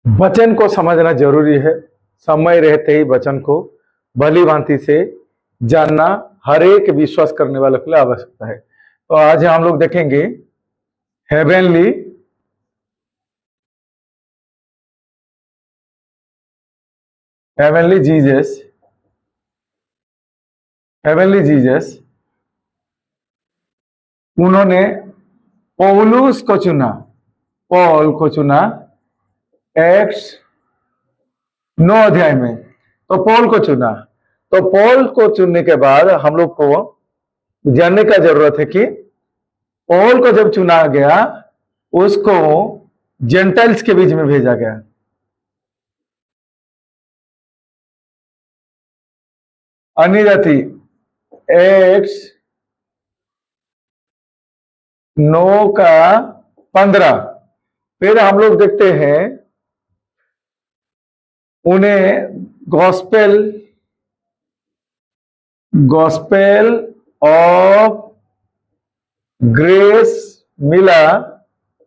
वचन को समझना जरूरी है। समय रहते ही वचन को भली भांति से जानना हर एक विश्वास करने वाले के लिए आवश्यकता है। तो आज हम लोग देखेंगे हेवेनली जीसस। हेवेनली जीसस उन्होंने पौलुस को चुना, पॉल को चुना एक्स 9 अध्याय में। तो पॉल को चुना, तो पॉल को चुनने के बाद हम लोग को जानने का जरूरत है कि पॉल को जब चुना गया उसको जेंटाइल्स के बीच में भेजा गया। अन्य जाति एक्स 9 का 15। फिर हम लोग देखते हैं उन्हें गॉस्पेल ऑफ ग्रेस मिला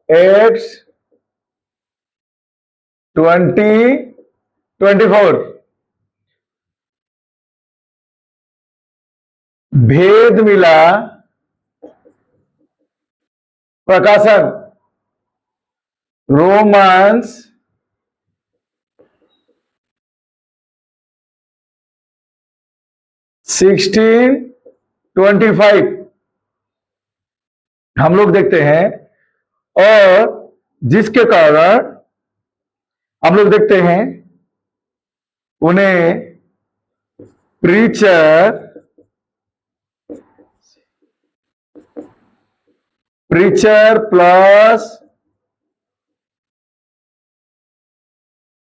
एक्स 20-24। भेद मिला प्रकाशन रोमांस 16-25 हम लोग देखते हैं। और जिसके कारण हम लोग देखते हैं उन्हें preacher plus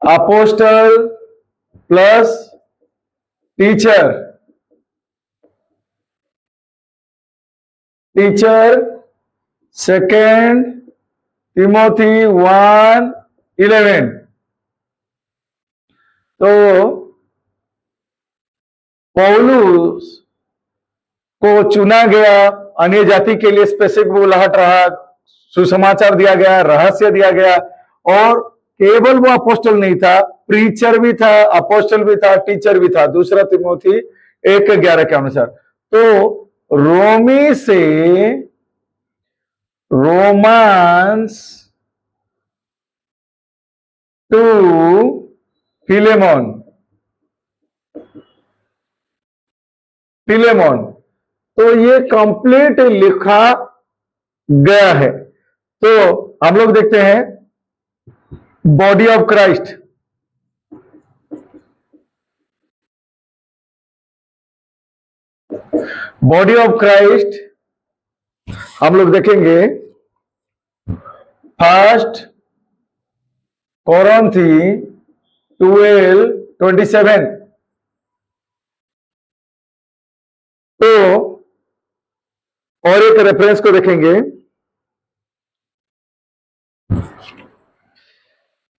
apostle plus teacher 2 Timothy 1:11। तो पौलुस को चुना गया, अन्य जाति के लिए स्पेसिफिक बुलाहट रहा, सुसमाचार दिया गया, रहस्य दिया गया। और केवल वो अपोस्टल नहीं था, प्रीचर भी था, अपोस्टल भी था, टीचर भी था, 2 तिमोथी 1:11 के अनुसार। तो रोमी से रोमांस टू फिलेमोन, तो ये कंप्लीट लिखा गया है। तो हम लोग देखते हैं बॉडी ऑफ क्राइस्ट, हम लोग देखेंगे 1 कोरिन्थी 12:27। तो और एक रेफरेंस को देखेंगे,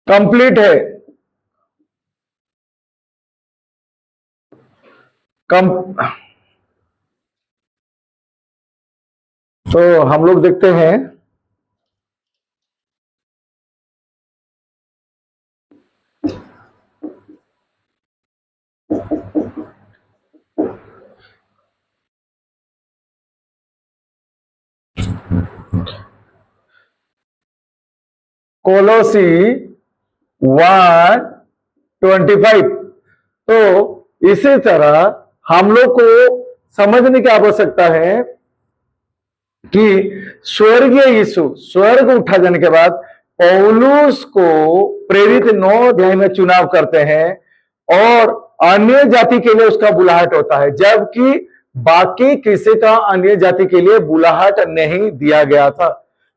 कंप्लीट है। तो हम लोग देखते हैं कोलोसी 1:25। तो इसी तरह हम लोग को समझने की आवश्यकता है कि स्वर्गीय यीशु स्वर्ग उठा जाने के बाद पौलुस को प्रेरित 9 अध्याय में चुनाव करते हैं और अन्य जाति के लिए उसका बुलाहट होता है, जबकि बाकी किसी का अन्य जाति के लिए बुलाहट नहीं दिया गया था।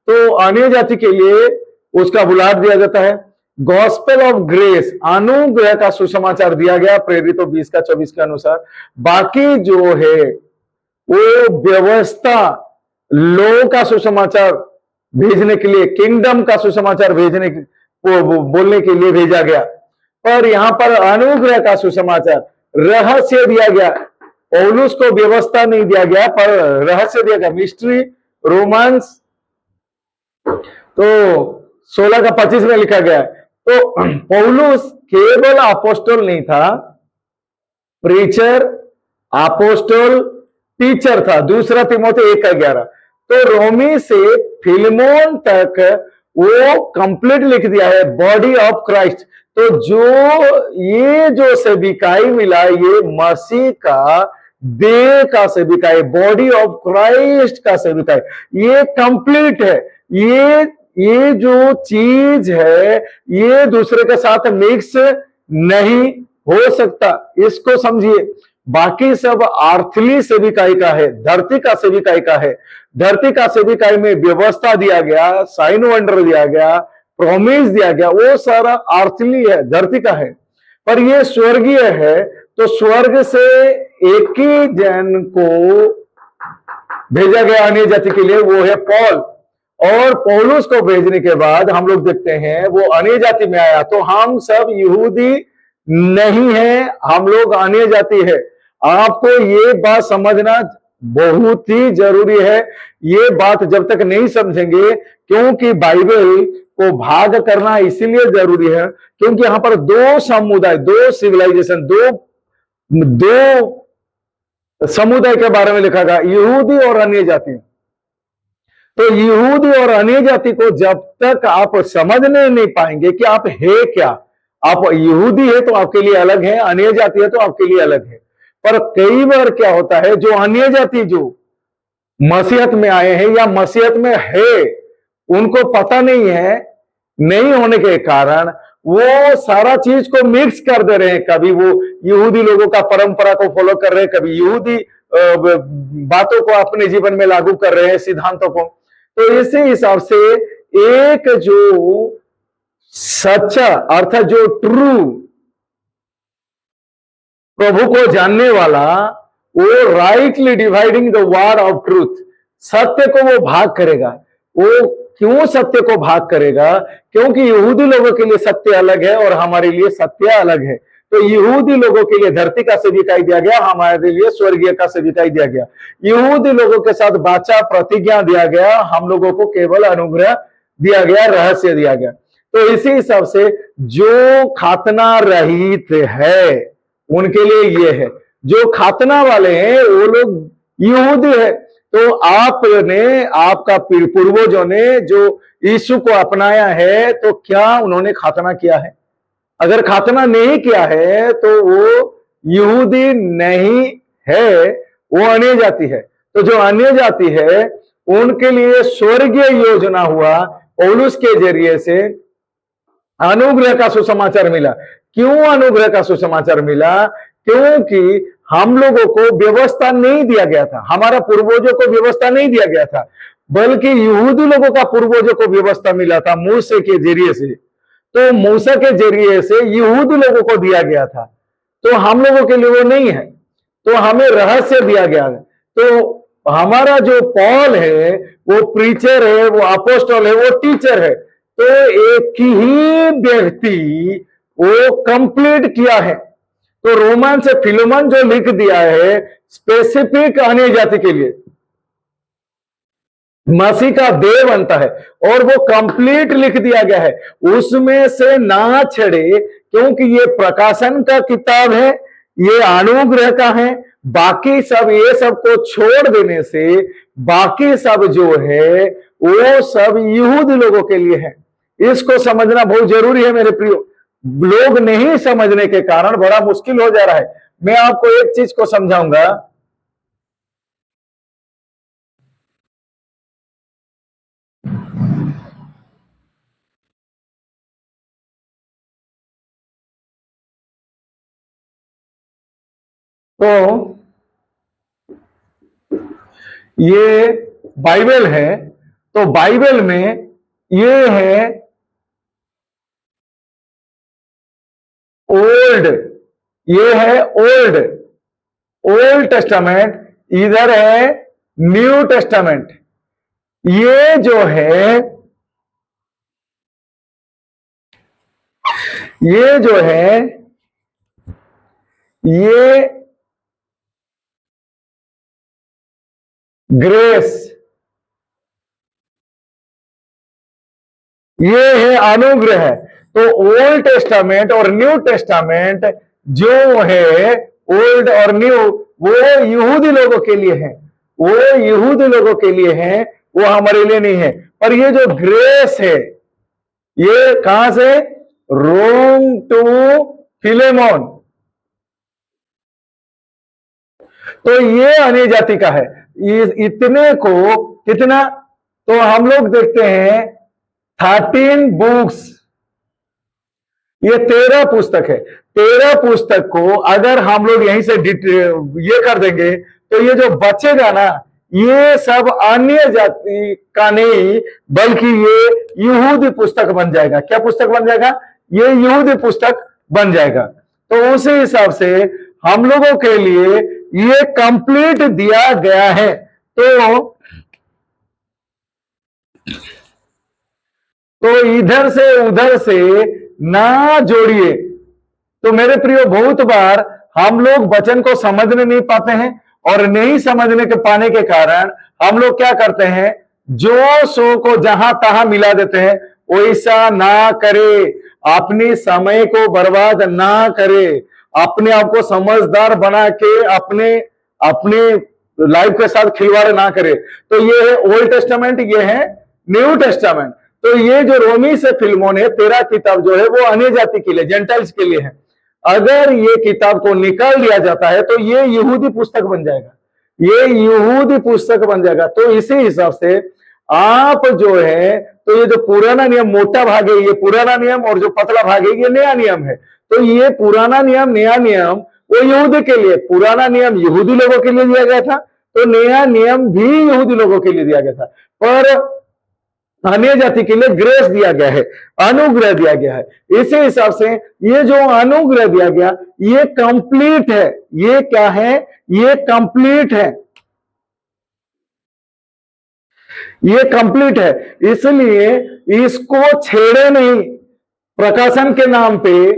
तो अन्य जाति के लिए उसका बुलाहट दिया जाता है। गॉस्पेल ऑफ ग्रेस, अनुग्रह का सुसमाचार दिया गया प्रेरितों 20:24 के अनुसार। बाकी जो है वो व्यवस्था, लो का सुसमाचार भेजने के लिए, किंगडम का सुसमाचार भेजने बोलने के लिए भेजा गया। पर यहां पर अनुग्रह का सुसमाचार रहस्य दिया गया। पौलुस को व्यवस्था नहीं दिया गया पर रहस्य दिया गया, मिस्ट्री, रोमांस। तो 16 का 25 में लिखा गया है। तो पौलुस केवल अपोस्टल नहीं था, प्रीचर, अपोस्टल, टीचर था। दूसरा तिमोथी 1:11। तो रोमी से फिलमोन तक वो कंप्लीट लिख दिया है, बॉडी ऑफ क्राइस्ट। तो जो सेविकाई मिला, ये मसीह का देह का सेविकाई, बॉडी ऑफ क्राइस्ट का सेविकाई, ये कंप्लीट है। ये जो चीज है, ये दूसरे के साथ मिक्स नहीं हो सकता, इसको समझिए। बाकी सब आर्थली सेविकाई का है, धरती का सेविकाई का है। धरती का सेविकाई में व्यवस्था दिया गया, साइन वंडर दिया गया, प्रॉमिस दिया गया, वो सारा आर्थली है, धरती का है। पर ये स्वर्गीय है, तो स्वर्ग से एक ही जन को भेजा गया अन्य जाति के लिए, वो है पौल। और पौलुस को भेजने के बाद हम लोग देखते हैं वो अन्य जाति में आया। तो हम सब यहूदी नहीं है, हम लोग अन्य जाति है। आपको ये बात समझना बहुत ही जरूरी है। ये बात जब तक नहीं समझेंगे, क्योंकि बाइबल को भाग करना इसीलिए जरूरी है क्योंकि यहां पर दो समुदाय, दो सिविलाइजेशन, दो समुदाय के बारे में लिखा गया, यहूदी और अन्य जाति। तो यहूदी और अन्य जाति को जब तक आप समझने नहीं पाएंगे कि आप है क्या, आप यहूदी है तो आपके लिए अलग है, अन्य जाति है तो आपके लिए अलग है। पर कई बार क्या होता है, जो अन्य जाति जो मसीहत में आए हैं या मसीहत में है, उनको पता नहीं है, नहीं होने के कारण वो सारा चीज को मिक्स कर दे रहे हैं। कभी वो यहूदी लोगों का परंपरा को फॉलो कर रहे हैं, कभी यहूदी बातों को अपने जीवन में लागू कर रहे हैं, सिद्धांतों को। तो इसी हिसाब से एक जो सच्चा अर्थात जो ट्रू प्रभु को जानने वाला, वो rightly dividing the word of truth, सत्य को वो भाग करेगा। वो क्यों सत्य को भाग करेगा? क्योंकि यहूदी लोगों के लिए सत्य अलग है और हमारे लिए सत्य अलग है। तो यहूदी लोगों के लिए धरती का सेविकाई दिया गया, हमारे लिए स्वर्गीय का सेविकाई दिया गया। यहूदी लोगों के साथ वाचा प्रतिज्ञा दिया गया, हम लोगों को केवल अनुग्रह दिया गया, रहस्य दिया गया। तो इसी हिसाब से जो खातना रहित है उनके लिए ये है, जो खातना वाले हैं वो लोग यहूदी है। तो आपने, आपका पूर्वजों ने जो यीशु को अपनाया है, तो क्या उन्होंने खातना किया है? अगर खातना नहीं किया है तो वो यहूदी नहीं है, वो अन्य जाति है। तो जो अन्य जाति है उनके लिए स्वर्गीय योजना हुआ, पौलुस के जरिए से अनुग्रह का सुसमाचार मिला। क्यों अनुग्रह का सुसमाचार मिला? क्योंकि हम लोगों को व्यवस्था नहीं दिया गया था, हमारा पूर्वजों को व्यवस्था नहीं दिया गया था, बल्कि यहूदी लोगों का पूर्वजों को व्यवस्था मिला था मूसा के जरिए से। तो मूसा के जरिए से यहूदी लोगों को दिया गया था, तो हम लोगों के लिए वो नहीं है, तो हमें रहस्य दिया गया है। तो हमारा जो पॉल है वो प्रीचर है, वो अपोस्टल है, वो टीचर है। तो एक ही व्यक्ति वो कंप्लीट किया है। तो रोमन से फिलोमन जो लिख दिया है स्पेसिफिक अन्य जाति के लिए, मसीह का देह बनता है और वो कंप्लीट लिख दिया गया है, उसमें से ना छड़े, क्योंकि ये प्रकाशन का किताब है, ये अनुग्रह का है। बाकी सब, ये सब को छोड़ देने से बाकी सब जो है वो सब यहूदी लोगों के लिए है। इसको समझना बहुत जरूरी है मेरे प्रियो। लोग नहीं समझने के कारण बड़ा मुश्किल हो जा रहा है। मैं आपको एक चीज को समझाऊंगा। तो ये बाइबल है, तो बाइबल में ये है ओल्ड, ये है ओल्ड टेस्टामेंट, इधर है न्यू टेस्टामेंट। ये जो है, ये जो है, ये ग्रेस, ये है अनुग्रह। तो ओल्ड टेस्टामेंट और न्यू टेस्टामेंट जो है, ओल्ड और न्यू, वो यहूदी लोगों के लिए है, वो यहूदी लोगों के लिए है, वो हमारे लिए नहीं है। पर ये जो ग्रेस है, ये कहां से? रोम टू फिलेमोन, तो ये अन्य जाति का है। इतने को कितना? तो हम लोग देखते हैं 13 बुक्स, ये 13 पुस्तक है। 13 पुस्तक को अगर हम लोग यहीं से ये कर देंगे तो ये जो बचेगा ना, ये सब अन्य जाति का नहीं, बल्कि ये यहूदी पुस्तक बन जाएगा। क्या पुस्तक बन जाएगा? ये यहूदी पुस्तक बन जाएगा। तो उसी हिसाब से हम लोगों के लिए ये कंप्लीट दिया गया है। तो इधर से उधर से ना जोड़िए। तो मेरे प्रियो, बहुत बार हम लोग वचन को समझने नहीं पाते हैं, और नहीं समझने के पाने के कारण हम लोग क्या करते हैं? जो सो को जहां तहां मिला देते हैं। वैसा ना करे, अपने समय को बर्बाद ना करे, अपने आप को समझदार बना के अपने लाइफ के साथ खिलवाड़ ना करे। तो ये है ओल्ड टेस्टामेंट, ये है न्यू टेस्टामेंट। तो ये जो रोमी से फिल्मों ने 13 किताब जो है वो अन्य जाति के लिए, जेंटाइल्स के लिए है। अगर ये किताब को निकाल दिया जाता है तो ये यहूदी पुस्तक बन जाएगा, ये यहूदी पुस्तक बन जाएगा। तो इसी हिसाब से आप जो है, तो ये जो पुराना नियम मोटा भाग है, ये पुराना नियम, और जो पतला भाग है ये नया नियम है। तो ये पुराना नियम, नया नियम वो यहूदी के लिए, पुराना नियम यहूदी लोगों के लिए दिया गया था, तो नया नियम भी यहूदी लोगों के लिए दिया गया था। पर अन्य जाति के लिए ग्रेस दिया गया है, अनुग्रह दिया गया है। इसी हिसाब से ये जो अनुग्रह दिया गया, ये कंप्लीट है। ये क्या है? ये कंप्लीट है, ये कंप्लीट है। इसलिए इसको छेड़े नहीं। प्रकाशन के नाम पे,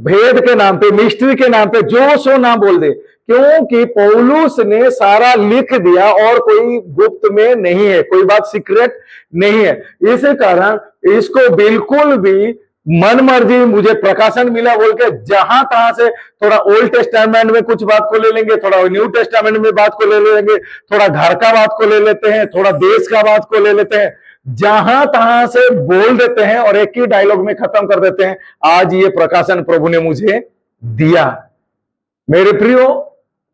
भेद के नाम पे, मिस्ट्री के नाम पे जो सो ना बोल दे, क्योंकि पौलुस ने सारा लिख दिया और कोई गुप्त में नहीं है, कोई बात सीक्रेट नहीं है। इसी कारण इसको बिल्कुल भी मन मर्जी मुझे प्रकाशन मिला बोल के जहां तहां से थोड़ा ओल्ड टेस्टामेंट में कुछ बात को ले लेंगे, थोड़ा न्यू टेस्टामेंट में बात को ले लेंगे, थोड़ा घर का बात को ले लेते हैं, थोड़ा देश का बात को ले लेते हैं, जहां तहां से बोल देते हैं और एक ही डायलॉग में खत्म कर देते हैं, आज ये प्रकाशन प्रभु ने मुझे दिया। मेरे प्रियो,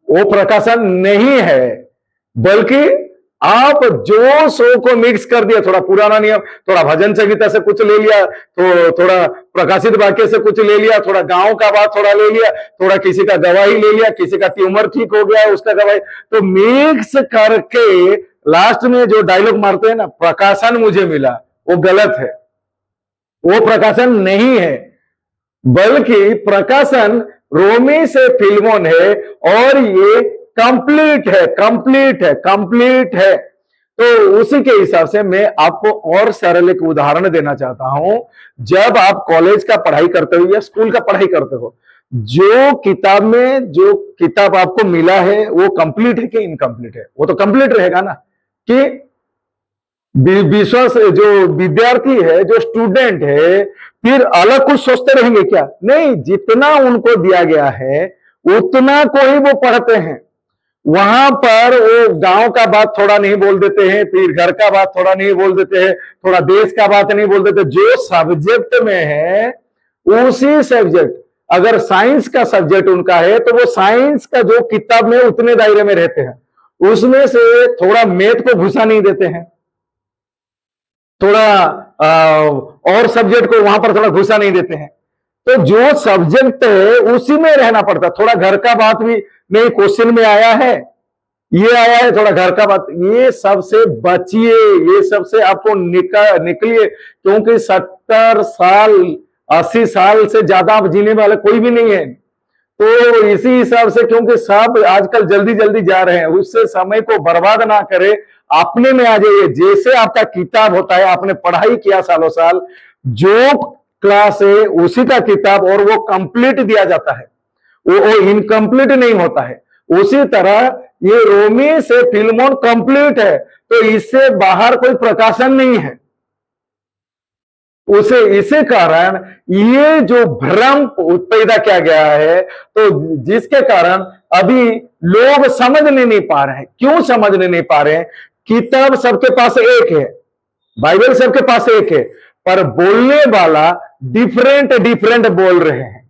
वो प्रकाशन नहीं है, बल्कि आप जो सो को मिक्स कर दिया, थोड़ा पुराना नियम, थोड़ा भजन संगीता से कुछ ले लिया, तो थोड़ा प्रकाशित वाक्य से कुछ ले लिया, थोड़ा गांव का बात थोड़ा ले लिया, थोड़ा किसी का गवाही ले लिया, किसी का ट्यूमर ठीक हो गया उसका गवाही, तो मिक्स करके लास्ट में जो डायलॉग मारते हैं ना, प्रकाशन मुझे मिला, वो गलत है। वो प्रकाशन नहीं है, बल्कि प्रकाशन रोमी से फिल्मोन है, और ये कंप्लीट है, कंप्लीट है, कंप्लीट है। तो उसी के हिसाब से मैं आपको और सरल एक उदाहरण देना चाहता हूं। जब आप कॉलेज का पढ़ाई करते हो या स्कूल का पढ़ाई करते हो, जो किताब में जो किताब आपको मिला है वो कंप्लीट है कि इनकम्प्लीट है? वो तो कंप्लीट रहेगा ना। कि विश्वास, जो विद्यार्थी है, जो स्टूडेंट है, फिर अलग कुछ सोचते रहेंगे क्या? नहीं, जितना उनको दिया गया है उतना को ही वो पढ़ते हैं। वहां पर वो गांव का बात थोड़ा नहीं बोल देते हैं, फिर घर का बात थोड़ा नहीं बोल देते हैं, थोड़ा देश का बात नहीं बोल देते। जो सब्जेक्ट में है उसी सब्जेक्ट, अगर साइंस का सब्जेक्ट उनका है तो वो साइंस का जो किताब में उतने दायरे में रहते हैं, उसमें से थोड़ा मैथ को घुसा नहीं देते हैं, थोड़ा और सब्जेक्ट को वहां पर थोड़ा घुसा नहीं देते हैं। तो जो सब्जेक्ट है उसी में रहना पड़ता। थोड़ा घर का बात भी नहीं, क्वेश्चन में आया है, ये आया है, थोड़ा घर का बात, ये सबसे बचिए, ये सबसे आपको निकलिए, क्योंकि 70 साल 80 साल से ज्यादा आप जीने वाले कोई भी नहीं है। तो इसी हिसाब से, क्योंकि सब आजकल जल्दी जल्दी जा रहे हैं, उससे समय को बर्बाद ना करे, अपने में आ जाइए। जैसे आपका किताब होता है, आपने पढ़ाई किया सालों साल, जो क्लास है उसी का किताब, और वो कंप्लीट दिया जाता है, वो इनकम्प्लीट नहीं होता है। उसी तरह ये रोमी से फिल्मोन कंप्लीट है, तो इससे बाहर कोई प्रकाशन नहीं है, उसे इसी कारण ये जो भ्रम पैदा किया गया है, तो जिसके कारण अभी लोग समझने नहीं पा रहे हैं। क्यों समझने नहीं पा रहे हैं? किताब सबके पास एक है, बाइबल सबके पास एक है, पर बोलने वाला डिफरेंट डिफरेंट बोल रहे हैं।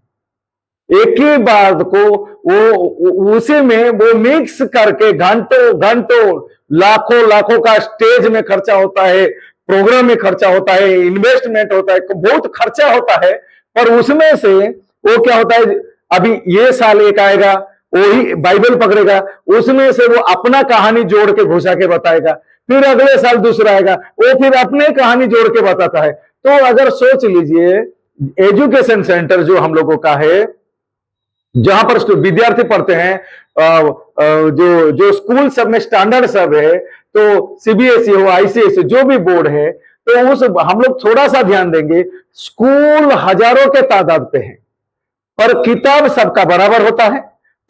एक ही बात को वो उसी में वो मिक्स करके घंटों घंटों लाखों लाखों का स्टेज में खर्चा होता है, प्रोग्राम में खर्चा होता है, इन्वेस्टमेंट होता है, बहुत खर्चा होता है। पर उसमें से वो क्या होता है, अभी ये साल एक आएगा, वही बाइबल पकड़ेगा, उसमें से वो अपना कहानी जोड़ के घुसा के बताएगा, फिर अगले साल दूसरा आएगा, वो फिर अपने कहानी जोड़ के बताता है। तो अगर सोच लीजिए, एजुकेशन सेंटर जो हम लोगों का है, जहां पर विद्यार्थी पढ़ते हैं, जो जो स्कूल सब में स्टैंडर्ड सब है, तो सीबीएसई हो, आईसीएसई, जो भी बोर्ड है, तो उस हम लोग थोड़ा सा ध्यान देंगे। स्कूल हजारों के तादाद पे है, पर किताब सबका बराबर होता है,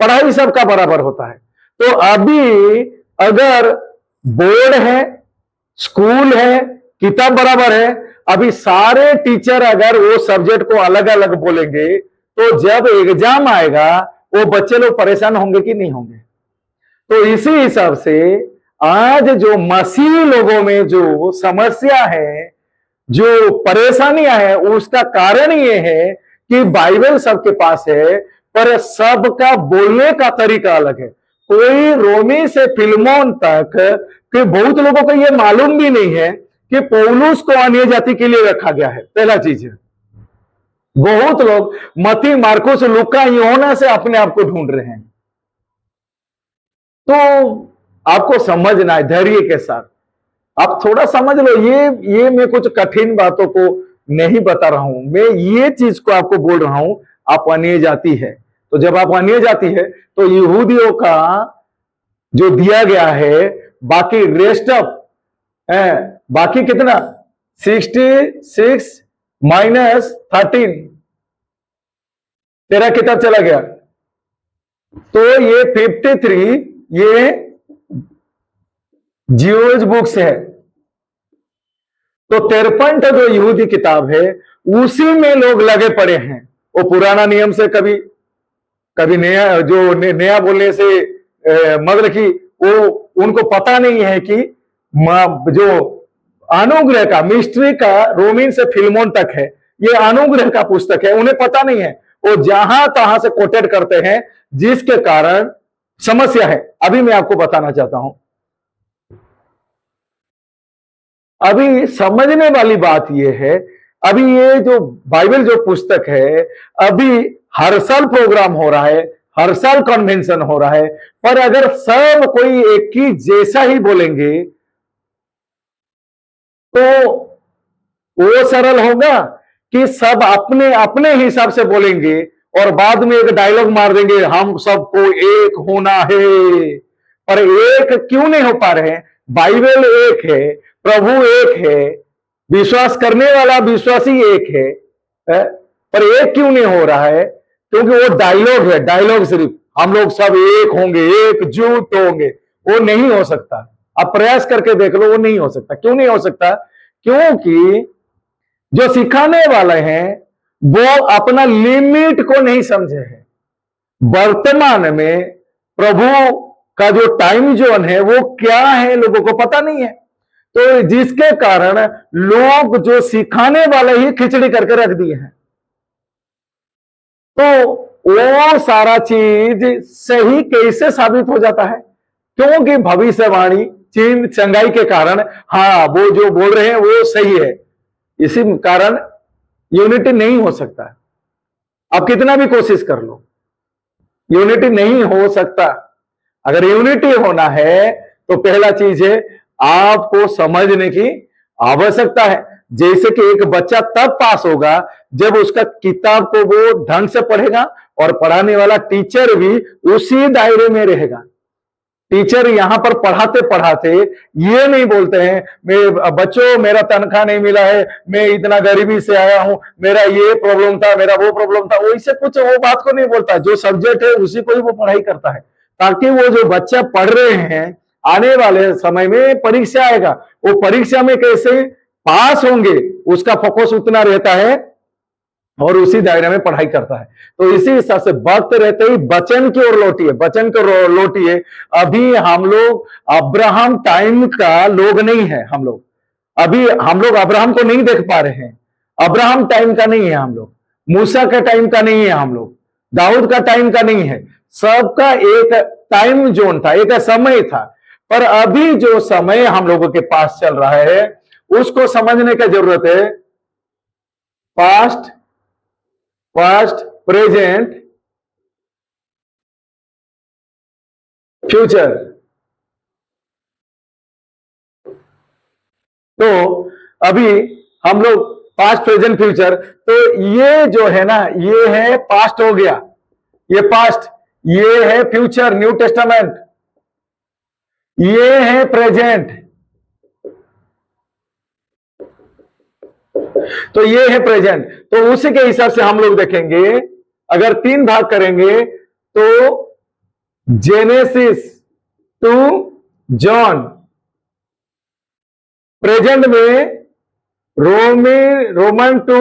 पढ़ाई सबका बराबर होता है। तो अभी अगर बोर्ड है, स्कूल है, किताब बराबर है, अभी सारे टीचर अगर वो सब्जेक्ट को अलग अलग बोलेंगे, तो जब एग्जाम आएगा वो बच्चे लोग परेशान होंगे कि नहीं होंगे? तो इसी हिसाब से आज जो मसीही लोगों में जो समस्या है, जो परेशानियां है, उसका कारण ये है कि बाइबल सबके पास है, पर सबका बोलने का तरीका अलग है। कोई रोमी से फिलमोन तक कि बहुत लोगों को यह मालूम भी नहीं है कि पौलुस को अन्य जाति के लिए रखा गया है। पहला चीज है, बहुत लोग मती, मार्कुस, लूका, यूहन्ना से अपने आप को ढूंढ रहे हैं। तो आपको समझना है धैर्य के साथ, आप थोड़ा समझ लो। ये मैं कुछ कठिन बातों को नहीं बता रहा हूं, मैं ये चीज को आपको बोल रहा हूं। आप अन्य जाति है, तो जब आप अन्य जाति है, तो यहूदियों का जो दिया गया है, बाकी रेस्ट ऑफ बाकी कितना 66 माइनस 13, तेरा किताब चला गया, तो ये 53 ये जियोज बुक्स है। तो 53 जो यहूदी किताब है, उसी में लोग लगे पड़े हैं। वो पुराना नियम से कभी नया, जो नया बोलने से मतलब कि वो उनको पता नहीं है कि जो अनुग्रह का, मिस्ट्री का, रोमीन से फिलमोन तक है, ये अनुग्रह का पुस्तक है, उन्हें पता नहीं है। वो जहां तहां से कोटेड करते हैं, जिसके कारण समस्या है। अभी मैं आपको बताना चाहता हूं, अभी समझने वाली बात यह है, अभी ये जो बाइबल जो पुस्तक है, अभी हर साल प्रोग्राम हो रहा है, हर साल कन्वेंशन हो रहा है, पर अगर सब कोई एक ही जैसा ही बोलेंगे, तो वो सरल होगा कि सब अपने अपने हिसाब से बोलेंगे और बाद में एक डायलॉग मार देंगे, हम सबको एक होना है। पर एक क्यों नहीं हो पा रहे हैं? बाइबल एक है, प्रभु एक है, विश्वास करने वाला विश्वासी एक है, पर एक क्यों नहीं हो रहा है? क्योंकि वो डायलॉग है, डायलॉग सिर्फ हम लोग सब एक होंगे, एकजुट होंगे, वो नहीं हो सकता। आप प्रयास करके देख लो, वो नहीं हो सकता। क्यों नहीं हो सकता? क्योंकि जो सिखाने वाले हैं वो अपना लिमिट को नहीं समझे हैं। वर्तमान में प्रभु का जो टाइम जोन है वो क्या है, लोगों को पता नहीं है। तो जिसके कारण लोग जो सिखाने वाले ही खिचड़ी करके रख दिए हैं। तो वो सारा चीज सही कैसे साबित हो जाता है? क्योंकि भविष्यवाणी चीन चंगाई के कारण, हाँ वो जो बोल रहे हैं वो सही है, इसी कारण यूनिटी नहीं हो सकता। आप कितना भी कोशिश कर लो, यूनिटी नहीं हो सकता। अगर यूनिटी होना है तो पहला चीज है, आपको समझने की आवश्यकता है। जैसे कि एक बच्चा तब पास होगा जब उसका किताब को वो ढंग से पढ़ेगा और पढ़ाने वाला टीचर भी उसी दायरे में रहेगा। टीचर यहां पर पढ़ाते पढ़ाते ये नहीं बोलते हैं, मैं बच्चों मेरा तनख्वाह नहीं मिला है, मैं इतना गरीबी से आया हूं, मेरा ये प्रॉब्लम था, मेरा वो प्रॉब्लम था, वो इससे कुछ वो बात को नहीं बोलता। जो सब्जेक्ट है उसी को ही वो पढ़ाई करता है, ताकि वो जो बच्चा पढ़ रहे हैं, आने वाले समय में परीक्षा आएगा, वो परीक्षा में कैसे पास होंगे उसका फोकस उतना रहता है और उसी दायरे में पढ़ाई करता है। तो इसी हिसाब से वक्त रहते ही वचन की ओर लौटिए, वचन की ओर लौटिए। अभी हम लोग अब्राहम टाइम का लोग नहीं है, हम लोग अभी हम लोग अब्राहम को नहीं देख पा रहे हैं। अब्राहम टाइम का नहीं है हम लोग, मूसा का टाइम का नहीं है हम लोग, दाऊद का टाइम का नहीं है। सबका एक टाइम जोन था, एक समय था। पर अभी जो समय हम लोगों के पास चल रहा है उसको समझने की जरूरत है। Past, past, present, future. तो अभी हम लोग पास्ट, प्रेजेंट, फ्यूचर, तो ये जो है ना, ये है पास्ट हो गया, ये पास्ट, ये है फ्यूचर, न्यू टेस्टामेंट, ये है प्रेजेंट, तो ये है प्रेजेंट। तो उसी के हिसाब से हम लोग देखेंगे, अगर 3 भाग करेंगे तो जेनेसिस टू जॉन, प्रेजेंट में रोमन टू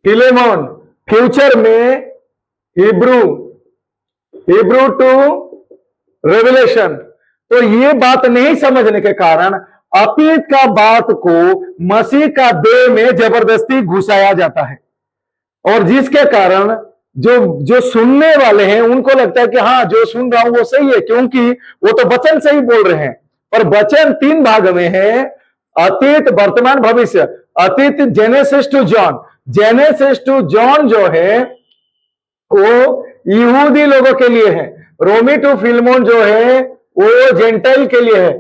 फिलेमोन, फ्यूचर में हिब्रू टू रेवलेशन। तो ये बात नहीं समझने के कारण अतीत का बात को मसीह का देह में जबरदस्ती घुसाया जाता है, और जिसके कारण जो सुनने वाले हैं उनको लगता है कि हाँ, जो सुन रहा हूं वो सही है, क्योंकि वो तो वचन से ही बोल रहे हैं। पर वचन 3 भाग में है, अतीत, वर्तमान, भविष्य। अतीत Genesis to John, Genesis to John जो है वो यहूदी लोगों के लिए है, रोमी टू फिलमोन जो है वो जेंटाइल के लिए है,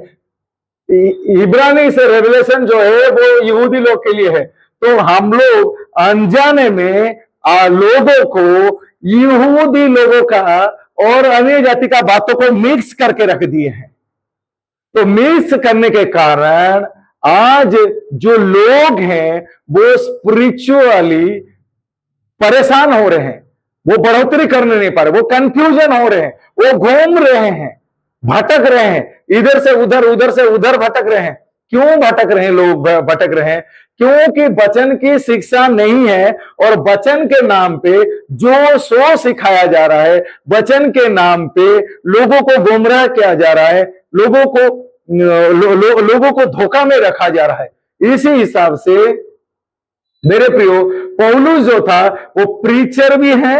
इब्रानी से रेवलेशन जो है वो यहूदी लोग के लिए है। तो हम लोग अनजाने में लोगों को, यहूदी लोगों का और अन्य जाति का बातों को मिक्स करके रख दिए हैं। तो मिक्स करने के कारण आज जो लोग हैं वो स्पिरिचुअली परेशान हो रहे हैं, वो बढ़ोतरी करने नहीं पा रहे, वो कंफ्यूजन हो रहे हैं, वो घूम रहे हैं, भटक रहे हैं, इधर से उधर, उधर से उधर भटक रहे हैं। क्यों भटक रहे हैं लोग? भटक रहे हैं क्योंकि वचन की शिक्षा नहीं है, और वचन के नाम पे जो सो सिखाया जा रहा है, वचन के नाम पे लोगों को गुमराह किया जा रहा है, लोगों को धोखा में रखा जा रहा है। इसी हिसाब से मेरे प्रियो, पौलुस जो था वो प्रीचर भी है,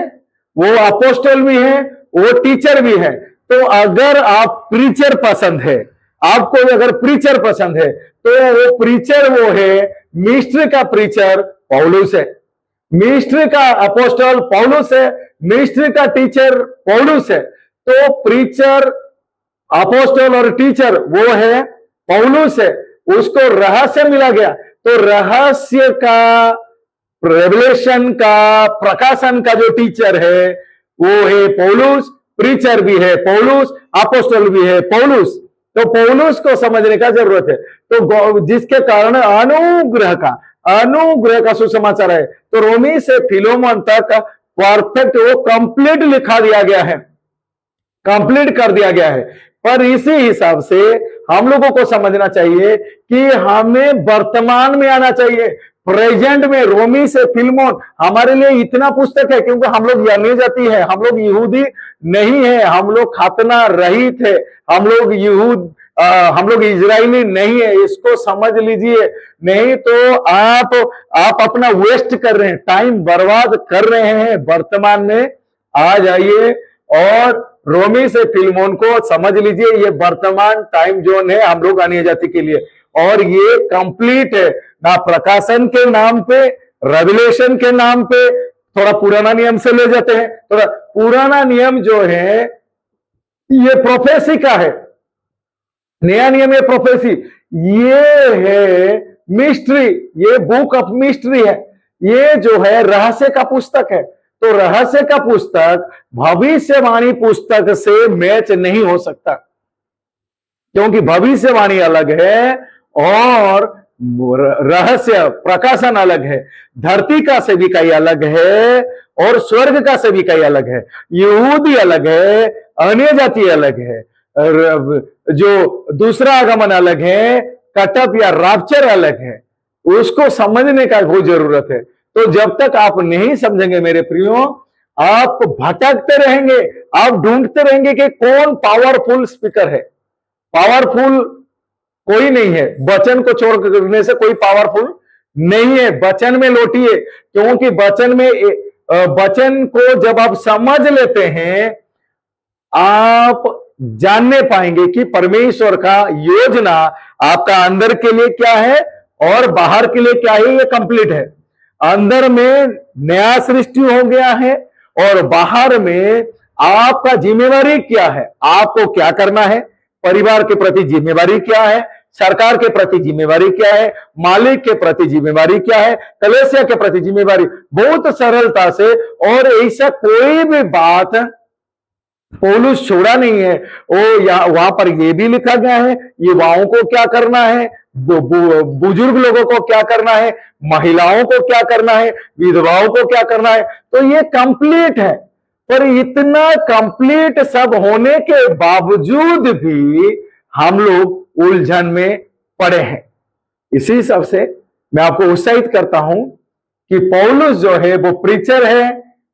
वो अपोस्टल भी है, वो टीचर भी है। तो अगर आप प्रीचर पसंद है, आपको अगर प्रीचर पसंद है, तो वो प्रीचर वो है, मिस्ट्री का प्रीचर पौलुस है, मिस्ट्री का अपोस्टल पौलुस है, मिस्ट्री का टीचर पौलुस है। तो प्रीचर, अपोस्टल और टीचर वो है पौलुस है, उसको रहस्य मिला गया। तो रहस्य का, रेवलेशन का, प्रकाशन का जो टीचर है वो है पौलुस, प्रीचर भी है पौलुस, अपोस्टल भी है पौलुस। तो पौलुस को समझने का जरूरत है। तो जिसके कारण अनुग्रह का सुसमाचार है। तो रोमी से फिलोमन तक परफेक्ट, वो कंप्लीट लिखा दिया गया है, कंप्लीट कर दिया गया है। पर इसी हिसाब से हम लोगों को समझना चाहिए कि हमें वर्तमान में आना चाहिए, प्रेजेंट में। रोमी से फिलमोन हमारे लिए इतना पुस्तक है क्योंकि हम लोग अन्य जाति है, हम लोग यहूदी नहीं है, हम लोग खतना रहित है, हम लोग इजरायली नहीं है। इसको समझ लीजिए, नहीं तो आप अपना वेस्ट कर रहे हैं, टाइम बर्बाद कर रहे हैं। वर्तमान में आ जाइए और रोमी से फिलमोन को समझ लीजिए, ये वर्तमान टाइम जोन है हम लोग अन्य जाति के लिए, और ये कंप्लीट है। ना प्रकाशन के नाम पे, रेवलेशन के नाम पे थोड़ा पुराना नियम से ले जाते हैं। थोड़ा पुराना नियम जो है ये प्रोफेसी का है, नया नियम ये प्रोफेसी, ये है मिस्ट्री, ये बुक ऑफ मिस्ट्री है, ये जो है रहस्य का पुस्तक है। तो रहस्य का पुस्तक भविष्यवाणी पुस्तक से मैच नहीं हो सकता, क्योंकि भविष्यवाणी अलग है और रहस्य प्रकाशन अलग है, धरती का सेविकाई अलग है और स्वर्ग का सेविकाई अलग है, यहूदी अलग है, अन्य जाति अलग है, जो दूसरा आगमन अलग है, कटअप या रैप्चर अलग है, उसको समझने का बहुत जरूरत है। तो जब तक आप नहीं समझेंगे मेरे प्रियो, आप भटकते रहेंगे, आप ढूंढते रहेंगे कि कौन पावरफुल स्पीकर है। पावरफुल कोई नहीं है, वचन को छोड़ करने से कोई पावरफुल नहीं है। वचन में लौटिए, क्योंकि वचन को जब आप समझ लेते हैं, आप जानने पाएंगे कि परमेश्वर का योजना आपका अंदर के लिए क्या है और बाहर के लिए क्या है। ये कंप्लीट है। अंदर में नया सृष्टि हो गया है और बाहर में आपका जिम्मेवारी क्या है, आपको क्या करना है, परिवार के प्रति जिम्मेवारी क्या है, सरकार के प्रति जिम्मेवारी क्या है, मालिक के प्रति जिम्मेवारी क्या है, कलीसिया के प्रति जिम्मेवारी। बहुत सरलता से, और ऐसा कोई भी बात पौलुस छोड़ा नहीं है। वहां पर यह भी लिखा गया है, युवाओं को क्या करना है, बुजुर्ग लोगों को क्या करना है, महिलाओं को क्या करना है, विधवाओं को क्या करना है। तो ये कंप्लीट है। पर इतना कंप्लीट सब होने के बावजूद भी हम लोग उलझन में पड़े हैं। इसी हिसाब से मैं आपको उत्साहित करता हूं कि पौलुस जो है वो प्रीचर है,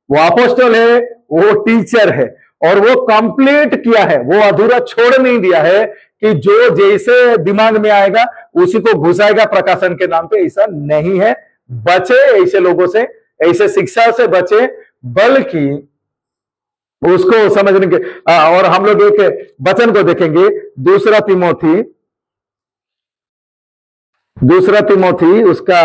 वो अपोस्टल है, वो टीचर है, और वो कंप्लीट किया है, वो अधूरा छोड़ नहीं दिया है कि जो जैसे दिमाग में आएगा उसी को घुसाएगा प्रकाशन के नाम पे। ऐसा नहीं है। बचे ऐसे लोगों से, ऐसे शिक्षा से बचे, बल्कि उसको समझने के। और हम लोग एक वचन को देखेंगे, दूसरा तिमोथी उसका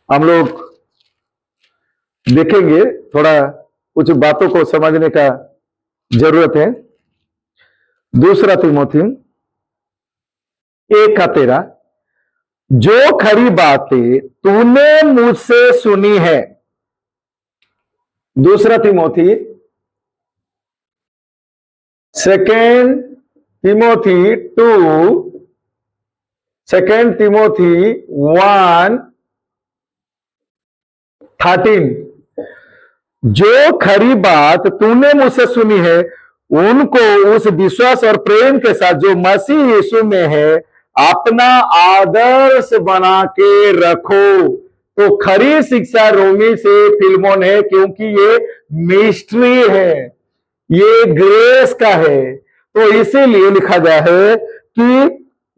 हम लोग देखेंगे, थोड़ा कुछ बातों को समझने का जरूरत है। दूसरा तिमोथी 1:13, जो खरी बातें तूने मुझसे सुनी है। दूसरा तिमोथी 2 तिमोथी 1:13, जो खरी बात तूने मुझसे सुनी है उनको उस विश्वास और प्रेम के साथ जो मसीह यीशु में है अपना आदर्श बना के रखो। तो खरी शिक्षा रोमी से फिलमोन है, क्योंकि ये मिस्ट्री है, ये ग्रेस का है। तो इसीलिए लिखा गया है कि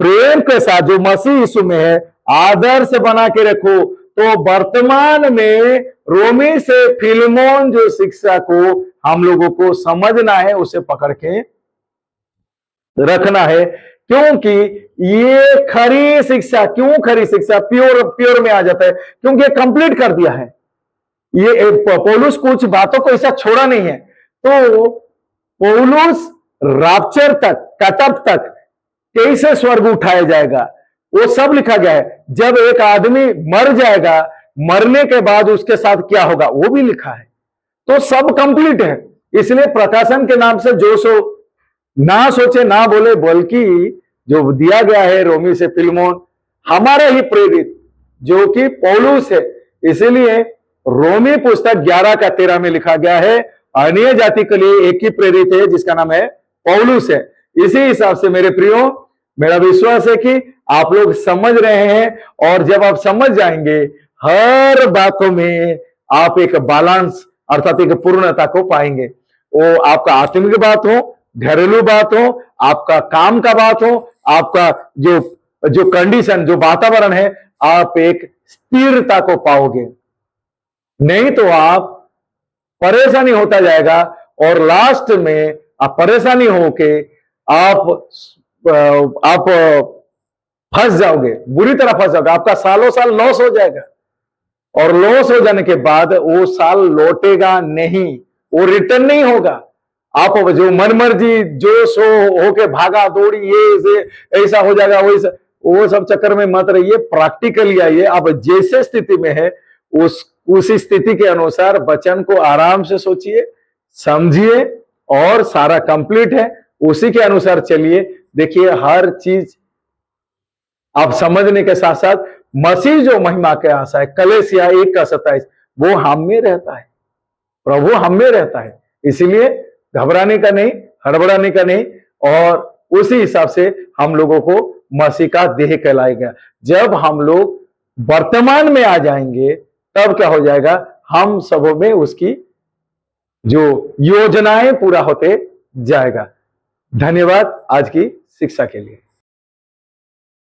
प्रेम के साथ जो मसीह यीशु में है आदर्श बना के रखो। तो वर्तमान में रोमी से फिलमोन जो शिक्षा को हम लोगों को समझना है, उसे पकड़ के रखना है, क्योंकि ये खरी शिक्षा। क्यों खरी शिक्षा? प्योर में आ जाता है, क्योंकि ये कंप्लीट कर दिया है। ये पौलुस कुछ बातों को ऐसा छोड़ा नहीं है। तो पौलुस रैप्चर तक, कटअप तक, कैसे स्वर्ग उठाया जाएगा, वो सब लिखा गया है। जब एक आदमी मर जाएगा, मरने के बाद उसके साथ क्या होगा, वो भी लिखा है। तो सब कंप्लीट है। इसलिए प्रकाशन के नाम से जो सो ना सोचे ना बोले, बल्कि जो दिया गया है रोमी से फिलमोन, हमारा ही प्रेरित जो कि पौलुस है। इसलिए रोमी पुस्तक 11:13 में लिखा गया है, अन्य जाति के लिए एक ही प्रेरित है जिसका नाम है पौलुस है। इसी हिसाब से मेरे प्रियो, मेरा विश्वास है कि आप लोग समझ रहे हैं, और जब आप समझ जाएंगे हर बातों में आप एक बैलेंस अर्थात एक पूर्णता को पाएंगे। वो आपका आत्मिक बात हो, घरेलू बात हो, आपका काम का बात हो, आपका जो कंडीशन, जो वातावरण है, आप एक स्थिरता को पाओगे। नहीं तो आप परेशानी होता जाएगा, और लास्ट में आप परेशानी होके आप फंस जाओगे, बुरी तरह फंस जाओगे। आपका सालों साल लॉस हो जाएगा, और लॉस हो जाने के बाद वो साल लौटेगा नहीं, वो रिटर्न नहीं होगा। आप जो मनमर्जी जो सो होके भागा दौड़ी, ये ऐसा हो जाएगा, वो सब चक्कर में मत रहिए, प्रैक्टिकली आइए। आप जैसे स्थिति में है उसी स्थिति के अनुसार वचन को आराम से सोचिए, समझिए, और सारा कंप्लीट है, उसी के अनुसार चलिए। देखिए हर चीज आप समझने के साथ साथ मसीह जो महिमा के आशा है, कलीसिया 1:27, वो हम में रहता है, प्रभु हम में रहता है। इसीलिए घबराने का नहीं, हड़बड़ाने का नहीं, और उसी हिसाब से हम लोगों को मसीह का देह कहलाएगा। जब हम लोग वर्तमान में आ जाएंगे तब क्या हो जाएगा, हम सबों में उसकी जो योजनाएं पूरा होते जाएगा। धन्यवाद आज की शिक्षा के लिए।